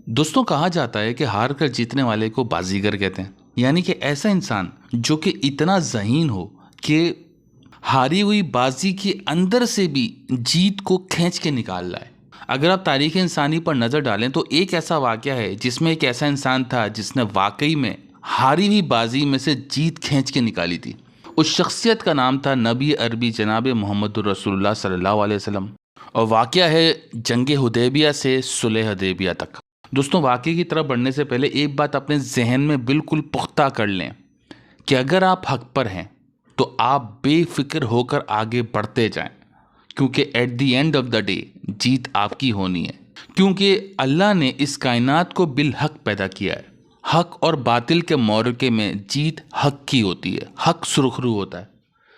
دوستوں کہا جاتا ہے کہ ہار کر جیتنے والے کو بازیگر کہتے ہیں، یعنی کہ ایسا انسان جو کہ اتنا ذہین ہو کہ ہاری ہوئی بازی کے اندر سے بھی جیت کو کھینچ کے نکال لائے۔ اگر آپ تاریخ انسانی پر نظر ڈالیں تو ایک ایسا واقعہ ہے جس میں ایک ایسا انسان تھا جس نے واقعی میں ہاری ہوئی بازی میں سے جیت کھینچ کے نکالی تھی۔ اس شخصیت کا نام تھا نبی عربی جناب محمد الرسول اللہ صلی اللہ علیہ وسلم، اور واقعہ ہے جنگ حدیبیہ سے صلح حدیبیہ تک۔ دوستوں، واقعے کی طرف بڑھنے سے پہلے ایک بات اپنے ذہن میں بالکل پختہ کر لیں کہ اگر آپ حق پر ہیں تو آپ بے فکر ہو کر آگے بڑھتے جائیں، کیونکہ at the end of the day جیت آپ کی ہونی ہے، کیونکہ اللہ نے اس کائنات کو بالحق پیدا کیا ہے۔ حق اور باطل کے معرکے میں جیت حق کی ہوتی ہے، حق سرخرو ہوتا ہے۔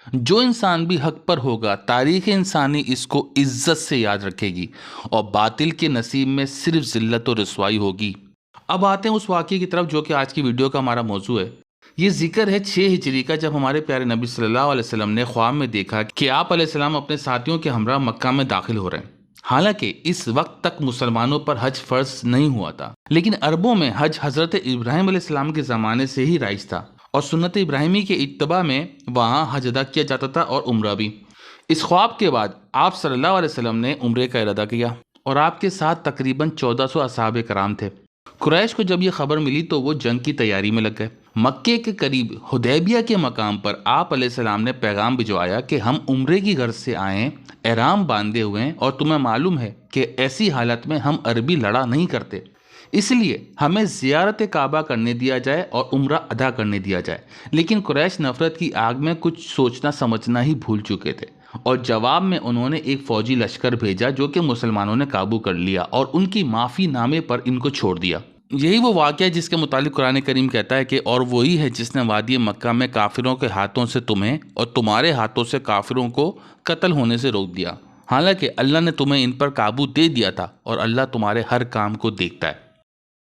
جو انسان بھی حق پر ہوگا تاریخ انسانی اس کو عزت سے یاد رکھے گی، اور باطل کے نصیب میں صرف ذلت و رسوائی ہوگی۔ اب آتے ہیں اس واقعے کی طرف جو کہ آج کی ویڈیو کا ہمارا موضوع ہے۔ یہ ذکر ہے 6 ہجری کا، جب ہمارے پیارے نبی صلی اللہ علیہ وسلم نے خواب میں دیکھا کہ آپ علیہ السلام اپنے ساتھیوں کے ہمراہ مکہ میں داخل ہو رہے ہیں۔ حالانکہ اس وقت تک مسلمانوں پر حج فرض نہیں ہوا تھا، لیکن عربوں میں حج حضرت ابراہیم علیہ السلام کے زمانے سے ہی رائج تھا، اور سنت ابراہیمی کے اتباع میں وہاں حج ادا کیا جاتا تھا اور عمرہ بھی۔ اس خواب کے بعد آپ صلی اللہ علیہ وسلم نے عمرے کا ارادہ کیا، اور آپ کے ساتھ تقریباً 1400 اصحاب کرام تھے۔ قریش کو جب یہ خبر ملی تو وہ جنگ کی تیاری میں لگ گئے۔ مکے کے قریب حدیبیہ کے مقام پر آپ علیہ السلام نے پیغام بھجوایا کہ ہم عمرے کی غرض سے آئیں، احرام باندھے ہوئے ہیں، اور تمہیں معلوم ہے کہ ایسی حالت میں ہم عربی لڑا نہیں کرتے، اس لیے ہمیں زیارت کعبہ کرنے دیا جائے اور عمرہ ادا کرنے دیا جائے۔ لیکن قریش نفرت کی آگ میں کچھ سوچنا سمجھنا ہی بھول چکے تھے، اور جواب میں انہوں نے ایک فوجی لشکر بھیجا جو کہ مسلمانوں نے قابو کر لیا اور ان کی معافی نامے پر ان کو چھوڑ دیا۔ یہی وہ واقعہ ہے جس کے متعلق قرآن کریم کہتا ہے کہ اور وہی ہے جس نے وادی مکہ میں کافروں کے ہاتھوں سے تمہیں اور تمہارے ہاتھوں سے کافروں کو قتل ہونے سے روک دیا، حالانکہ اللہ نے تمہیں ان پر قابو دے دیا تھا، اور اللہ تمہارے ہر کام کو دیکھتا ہے۔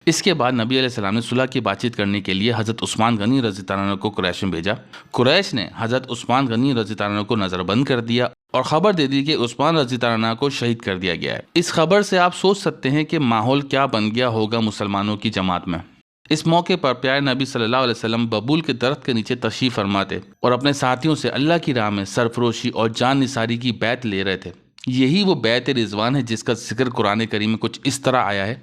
اس کے بعد نبی علیہ السلام نے صلح کی بات چیت کرنے کے لیے حضرت عثمان غنی رضی اللہ عنہ کو قریش میں بھیجا۔ قریش نے حضرت عثمان غنی رضی اللہ عنہ کو نظر بند کر دیا اور خبر دے دی کہ عثمان رضی اللہ عنہ کو شہید کر دیا گیا ہے۔ اس خبر سے آپ سوچ سکتے ہیں کہ ماحول کیا بن گیا ہوگا مسلمانوں کی جماعت میں۔ اس موقع پر پیارے نبی صلی اللہ علیہ وسلم ببول کے درخت کے نیچے تشریف فرماتے اور اپنے ساتھیوں سے اللہ کی راہ میں سرفروشی اور جان نثاری کی بیعت لے رہے تھے۔ یہی وہ بیعت رضوان ہے جس کا ذکر قرآن کریم میں کچھ اس طرح آیا ہے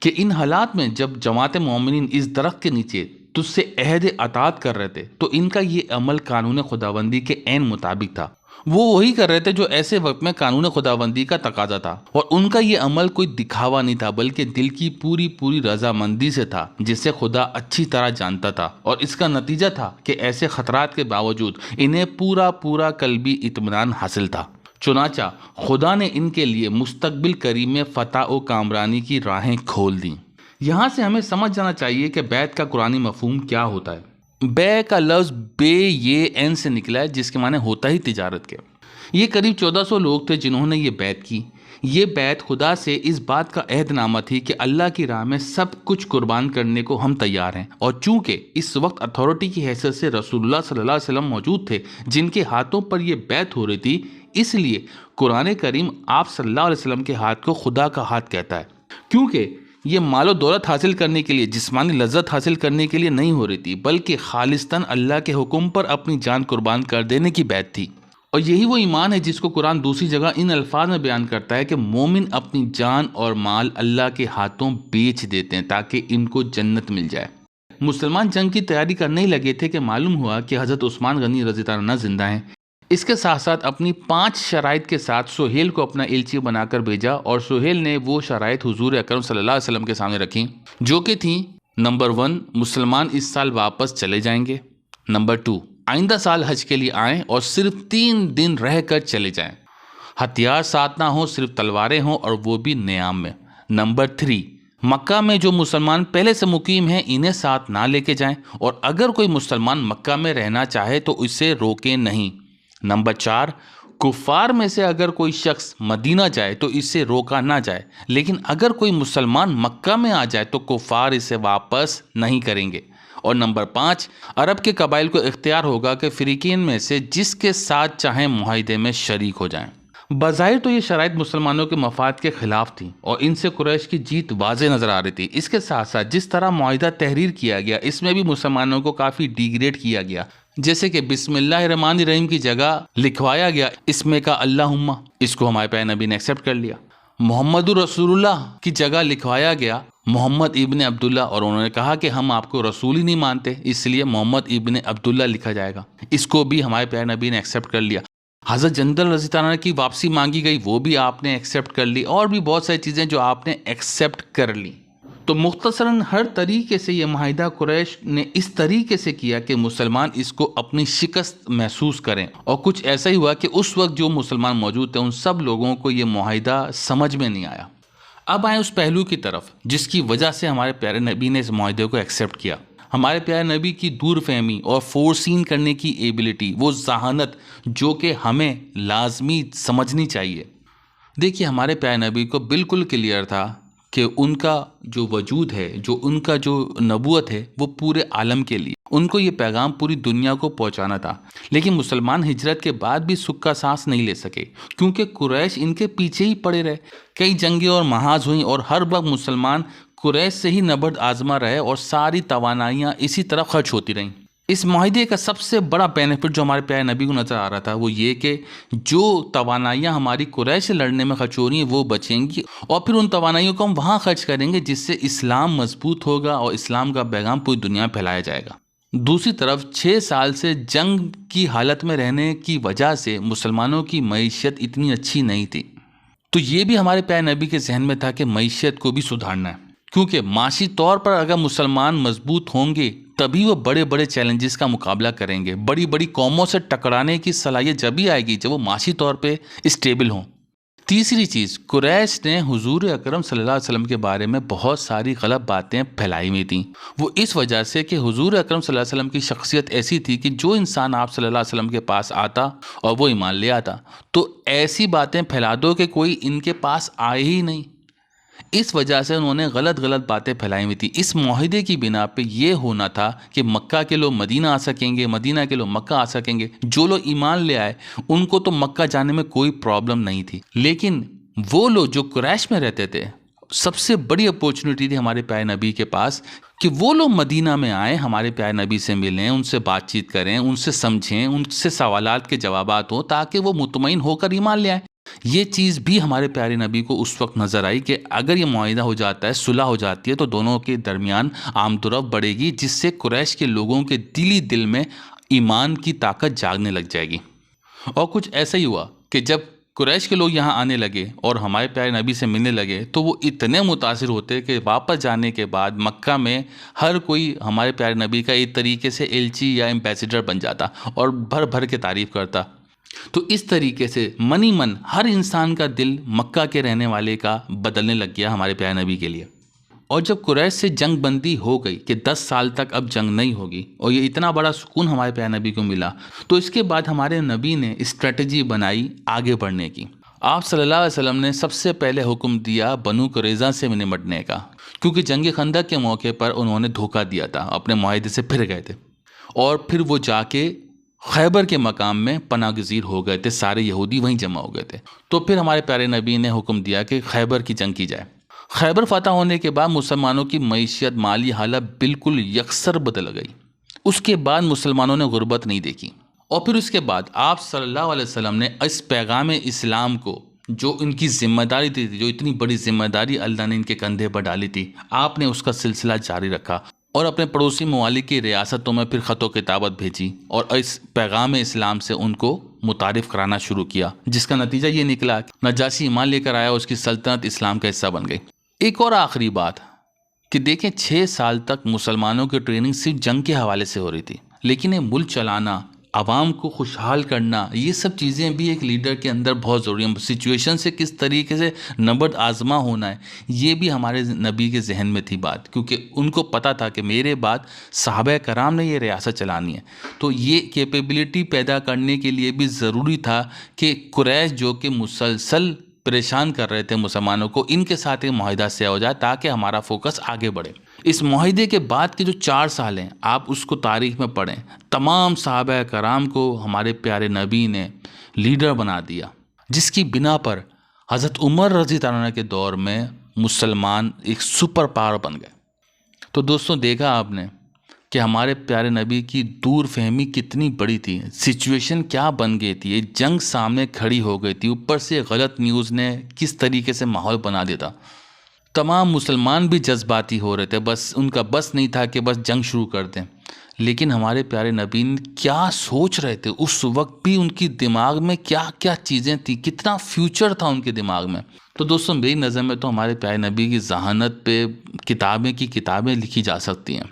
کہ ان حالات میں جب جماعت مومنین اس درخت کے نیچے تجھ سے عہد اطاعت کر رہے تھے تو ان کا یہ عمل قانون خداوندی کے عین مطابق تھا۔ وہ وہی کر رہے تھے جو ایسے وقت میں قانون خداوندی کا تقاضا تھا، اور ان کا یہ عمل کوئی دکھاوا نہیں تھا بلکہ دل کی پوری رضامندی سے تھا، جسے خدا اچھی طرح جانتا تھا، اور اس کا نتیجہ تھا کہ ایسے خطرات کے باوجود انہیں پورا قلبی اطمینان حاصل تھا۔ چنانچہ خدا نے ان کے لیے مستقبل قریب میں فتح و کامرانی کی راہیں کھول دیں۔ یہاں سے ہمیں سمجھ جانا چاہیے کہ بیعت کا قرآنی مفہوم کیا ہوتا ہے۔ بے کا لفظ بے یہ این سے نکلا ہے، جس کے معنی ہوتا ہی تجارت کے۔ یہ قریب 1400 لوگ تھے جنہوں نے یہ بیعت کی۔ یہ بیعت خدا سے اس بات کا عہد نامہ تھی کہ اللہ کی راہ میں سب کچھ قربان کرنے کو ہم تیار ہیں، اور چونکہ اس وقت اتھارٹی کی حیثیت سے رسول اللہ صلی اللہ علیہ وسلم موجود تھے جن کے ہاتھوں پر یہ بیعت ہو رہی تھی، اس لیے قرآن کریم آپ صلی اللہ علیہ وسلم کے ہاتھ کو خدا کا ہاتھ کہتا ہے، کیونکہ یہ مال و دولت حاصل کرنے کے لیے، جسمانی لذت حاصل کرنے کے لیے نہیں ہو رہی تھی، بلکہ خالصتاً اللہ کے حکم پر اپنی جان قربان کر دینے کی بیعت تھی۔ اور یہی وہ ایمان ہے جس کو قرآن دوسری جگہ ان الفاظ میں بیان کرتا ہے کہ مومن اپنی جان اور مال اللہ کے ہاتھوں بیچ دیتے ہیں تاکہ ان کو جنت مل جائے۔ مسلمان جنگ کی تیاری کرنے ہی لگے تھے کہ معلوم ہوا کہ حضرت عثمان غنی رضی اللہ عنہ زندہ ہیں۔ اس کے ساتھ ساتھ اپنی 5 شرائط کے ساتھ سہیل کو اپنا ایلچی بنا کر بھیجا، اور سہیل نے وہ شرائط حضور اکرم صلی اللہ علیہ وسلم کے سامنے رکھیں، جو کہ تھیں: نمبر 1، مسلمان اس سال واپس چلے جائیں گے۔ نمبر 2، آئندہ سال حج کے لیے آئیں اور صرف 3 دن رہ کر چلے جائیں، ہتھیار ساتھ نہ ہوں، صرف تلواریں ہوں، اور وہ بھی نیام میں۔ نمبر 3، مکہ میں جو مسلمان پہلے سے مقیم ہیں انہیں ساتھ نہ لے کے جائیں، اور اگر کوئی مسلمان مکہ میں رہنا چاہے تو اسے روکیں نہیں۔ نمبر 4، کفار میں سے اگر کوئی شخص مدینہ جائے تو اسے روکا نہ جائے، لیکن اگر کوئی مسلمان مکہ میں آ جائے تو کفار اسے واپس نہیں کریں گے۔ اور نمبر 5، عرب کے قبائل کو اختیار ہوگا کہ فریقین میں سے جس کے ساتھ چاہیں معاہدے میں شریک ہو جائیں۔ بظاہر تو یہ شرائط مسلمانوں کے مفاد کے خلاف تھیں اور ان سے قریش کی جیت واضح نظر آ رہی تھی۔ اس کے ساتھ ساتھ جس طرح معاہدہ تحریر کیا گیا اس میں بھی مسلمانوں کو کافی ڈیگریڈ کیا گیا، جیسے کہ بسم اللہ الرحمن الرحیم کی جگہ لکھوایا گیا اسم کا اللہم، اس کو ہمارے پیارے نبی نے ایکسیپٹ کر لیا۔ محمد رسول اللہ کی جگہ لکھوایا گیا محمد ابن عبداللہ، اور انہوں نے کہا کہ ہم آپ کو رسول ہی نہیں مانتے، اس لیے محمد ابن عبداللہ لکھا جائے گا، اس کو بھی ہمارے پیارے نبی نے ایکسیپٹ کر لیا۔ حضرت جندل رضی اللہ عنہ کی واپسی مانگی گئی، وہ بھی آپ نے ایکسیپٹ کر لی، اور بھی بہت ساری چیزیں جو آپ نے ایکسیپٹ کر لی۔ تو مختصراً ہر طریقے سے یہ معاہدہ قریش نے اس طریقے سے کیا کہ مسلمان اس کو اپنی شکست محسوس کریں، اور کچھ ایسا ہی ہوا کہ اس وقت جو مسلمان موجود تھے ان سب لوگوں کو یہ معاہدہ سمجھ میں نہیں آیا۔ اب آئیں اس پہلو کی طرف جس کی وجہ سے ہمارے پیارے نبی نے اس معاہدے کو ایکسیپٹ کیا۔ ہمارے پیارے نبی کی دور فہمی اور فورسین کرنے کی ایبلٹی، وہ ذہانت جو کہ ہمیں لازمی سمجھنی چاہیے۔ دیکھیے ہمارے پیارے نبی کو بالکل کلیئر تھا کہ ان کا جو وجود ہے، جو ان کا جو نبوت ہے، وہ پورے عالم کے لیے، ان کو یہ پیغام پوری دنیا کو پہنچانا تھا۔ لیکن مسلمان ہجرت کے بعد بھی سکھ کا سانس نہیں لے سکے، کیونکہ قریش ان کے پیچھے ہی پڑے رہے۔ کئی جنگیں اور محاذ ہوئیں اور ہر وقت مسلمان قریش سے ہی نبرد آزما رہے اور ساری توانائیاں اسی طرف خرچ ہوتی رہیں۔ اس معاہدے کا سب سے بڑا بینیفٹ جو ہمارے پیارے نبی کو نظر آ رہا تھا وہ یہ کہ جو توانائیاں ہماری قریش سے لڑنے میں خرچ ہو رہی ہیں وہ بچیں گی، اور پھر ان توانائیوں کو ہم وہاں خرچ کریں گے جس سے اسلام مضبوط ہوگا اور اسلام کا پیغام پوری دنیا میں پھیلایا جائے گا۔ دوسری طرف 6 سال سے جنگ کی حالت میں رہنے کی وجہ سے مسلمانوں کی معیشت اتنی اچھی نہیں تھی، تو یہ بھی ہمارے پیارے نبی کے ذہن میں تھا کہ معیشت کو بھی سدھارنا ہے، کیونکہ معاشی طور پر اگر مسلمان مضبوط ہوں گے تبھی وہ بڑے بڑے چیلنجز کا مقابلہ کریں گے۔ بڑی بڑی قوموں سے ٹکرانے کی صلاحیت جب ہی آئے گی جب وہ معاشی طور پہ اسٹیبل ہوں۔ تیسری چیز، قریش نے حضور اکرم صلی اللہ علیہ وسلم کے بارے میں بہت ساری غلط باتیں پھیلائی ہوئی تھیں، وہ اس وجہ سے کہ حضور اکرم صلی اللہ علیہ وسلم کی شخصیت ایسی تھی کہ جو انسان آپ صلی اللہ علیہ وسلم کے پاس آتا اور وہ ایمان لے آتا، تو ایسی باتیں پھیلا دو کہ کوئی ان کے پاس آئے ہی نہیں۔ اس وجہ سے انہوں نے غلط باتیں پھیلائی ہوئی تھی۔ اس معاہدے کی بنا پہ یہ ہونا تھا کہ مکہ کے لوگ مدینہ آ سکیں گے، مدینہ کے لوگ مکہ آ سکیں گے۔ جو لوگ ایمان لے آئے ان کو تو مکہ جانے میں کوئی پرابلم نہیں تھی، لیکن وہ لوگ جو قریش میں رہتے تھے، سب سے بڑی اپورچونٹی تھی ہمارے پیارے نبی کے پاس کہ وہ لوگ مدینہ میں آئیں، ہمارے پیارے نبی سے ملیں، ان سے بات چیت کریں، ان سے سمجھیں، ان سے سوالات کے جوابات ہوں تاکہ وہ مطمئن ہو کر ایمان لے آئیں۔ یہ چیز بھی ہمارے پیارے نبی کو اس وقت نظر آئی کہ اگر یہ معاہدہ ہو جاتا ہے، صلح ہو جاتی ہے، تو دونوں کے درمیان آمد و رفت بڑھے گی، جس سے قریش کے لوگوں کے دل میں ایمان کی طاقت جاگنے لگ جائے گی۔ اور کچھ ایسا ہی ہوا کہ جب قریش کے لوگ یہاں آنے لگے اور ہمارے پیارے نبی سے ملنے لگے تو وہ اتنے متاثر ہوتے کہ واپس جانے کے بعد مکہ میں ہر کوئی ہمارے پیارے نبی کا ایک طریقے سے ایلچی یا ایمبیسیڈر بن جاتا اور بھر بھر کے تعریف کرتا۔ تو اس طریقے سے من ہر انسان کا دل مکہ کے رہنے والے کا بدلنے لگ گیا ہمارے پیارے نبی کے لیے۔ اور جب قریش سے جنگ بندی ہو گئی کہ 10 سال تک اب جنگ نہیں ہوگی اور یہ اتنا بڑا سکون ہمارے پیارے نبی کو ملا، تو اس کے بعد ہمارے نبی نے اسٹریٹجی بنائی آگے بڑھنے کی۔ آپ صلی اللہ علیہ وسلم نے سب سے پہلے حکم دیا بنو قریظہ سے نمٹنے کا، کیونکہ جنگ خندق کے موقع پر انہوں نے دھوکہ دیا تھا، اپنے معاہدے سے پھر گئے تھے، اور پھر وہ جا کے خیبر کے مقام میں پناہ گزیر ہو گئے تھے، سارے یہودی وہیں جمع ہو گئے تھے۔ تو پھر ہمارے پیارے نبی نے حکم دیا کہ خیبر کی جنگ کی جائے۔ خیبر فتح ہونے کے بعد مسلمانوں کی معیشت، مالی حالت بالکل یکسر بدل گئی۔ اس کے بعد مسلمانوں نے غربت نہیں دیکھی، اور پھر اس کے بعد آپ صلی اللہ علیہ وسلم نے اس پیغام اسلام کو، جو ان کی ذمہ داری تھی، جو اتنی بڑی ذمہ داری اللہ نے ان کے کندھے پر ڈالی تھی، آپ نے اس کا سلسلہ جاری رکھا اور اپنے پڑوسی ممالک کی ریاستوں میں پھر خط و کتابت بھیجی اور اس پیغام اسلام سے ان کو متعارف کرانا شروع کیا، جس کا نتیجہ یہ نکلا کہ نجاشی ایمان لے کر آیا، اس کی سلطنت اسلام کا حصہ بن گئی۔ ایک اور آخری بات کہ دیکھیں 6 سال تک مسلمانوں کی ٹریننگ صرف جنگ کے حوالے سے ہو رہی تھی، لیکن یہ ملک چلانا، عوام کو خوشحال کرنا، یہ سب چیزیں بھی ایک لیڈر کے اندر بہت ضروری ہیں۔ سچویشن سے کس طریقے سے نبرد آزما ہونا ہے، یہ بھی ہمارے نبی کے ذہن میں تھی بات، کیونکہ ان کو پتہ تھا کہ میرے بعد صحابہ کرام نے یہ ریاست چلانی ہے۔ تو یہ کیپیبلٹی پیدا کرنے کے لیے بھی ضروری تھا کہ قریش جو کہ مسلسل پریشان کر رہے تھے مسلمانوں کو، ان کے ساتھ ایک معاہدہ طے ہو جائے تاکہ ہمارا فوکس آگے بڑھے۔ اس معاہدے کے بعد کے جو 4 سال ہیں، آپ اس کو تاریخ میں پڑھیں، تمام صحابہ کرام کو ہمارے پیارے نبی نے لیڈر بنا دیا۔ جس کی بنا پر حضرت عمر رضی اللہ عنہ کے دور میں مسلمان ایک سپر پاور بن گئے۔ تو دوستوں دیکھا آپ نے کہ ہمارے پیارے نبی کی دور فہمی کتنی بڑی تھی، سچویشن کیا بن گئی تھی، ایک جنگ سامنے کھڑی ہو گئی تھی، اوپر سے غلط نیوز نے کس طریقے سے ماحول بنا دیا تھا۔ تمام مسلمان بھی جذباتی ہو رہے تھے، بس ان کا بس نہیں تھا کہ بس جنگ شروع کر دیں۔ لیکن ہمارے پیارے نبی کیا سوچ رہے تھے اس وقت بھی، ان کی دماغ میں کیا کیا چیزیں تھیں، کتنا فیوچر تھا ان کے دماغ میں۔ تو دوستوں میری نظر میں تو ہمارے پیارے نبی کی ذہانت پہ کتابیں لکھی جا سکتی ہیں۔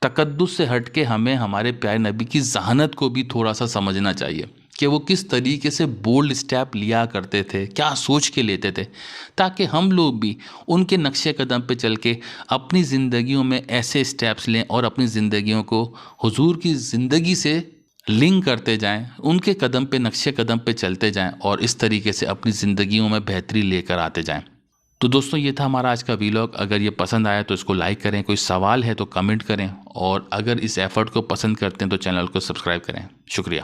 تقدس سے ہٹ کے ہمیں ہمارے پیارے نبی کی ذہانت کو بھی تھوڑا سا سمجھنا چاہیے کہ وہ کس طریقے سے بولڈ اسٹیپ لیا کرتے تھے، کیا سوچ کے لیتے تھے، تاکہ ہم لوگ بھی ان کے نقش قدم پہ چل کے اپنی زندگیوں میں ایسے اسٹیپس لیں اور اپنی زندگیوں کو حضور کی زندگی سے لنک کرتے جائیں، ان کے قدم پہ نقش قدم پہ چلتے جائیں اور اس طریقے سے اپنی زندگیوں میں بہتری لے کر آتے جائیں۔ تو دوستوں یہ تھا ہمارا آج کا ویلاگ۔ اگر یہ پسند آیا تو اس کو لائک کریں، کوئی سوال ہے تو کمنٹ کریں، اور اگر اس ایفرٹ کو پسند کرتے ہیں تو چینل کو سبسکرائب کریں۔ شکریہ۔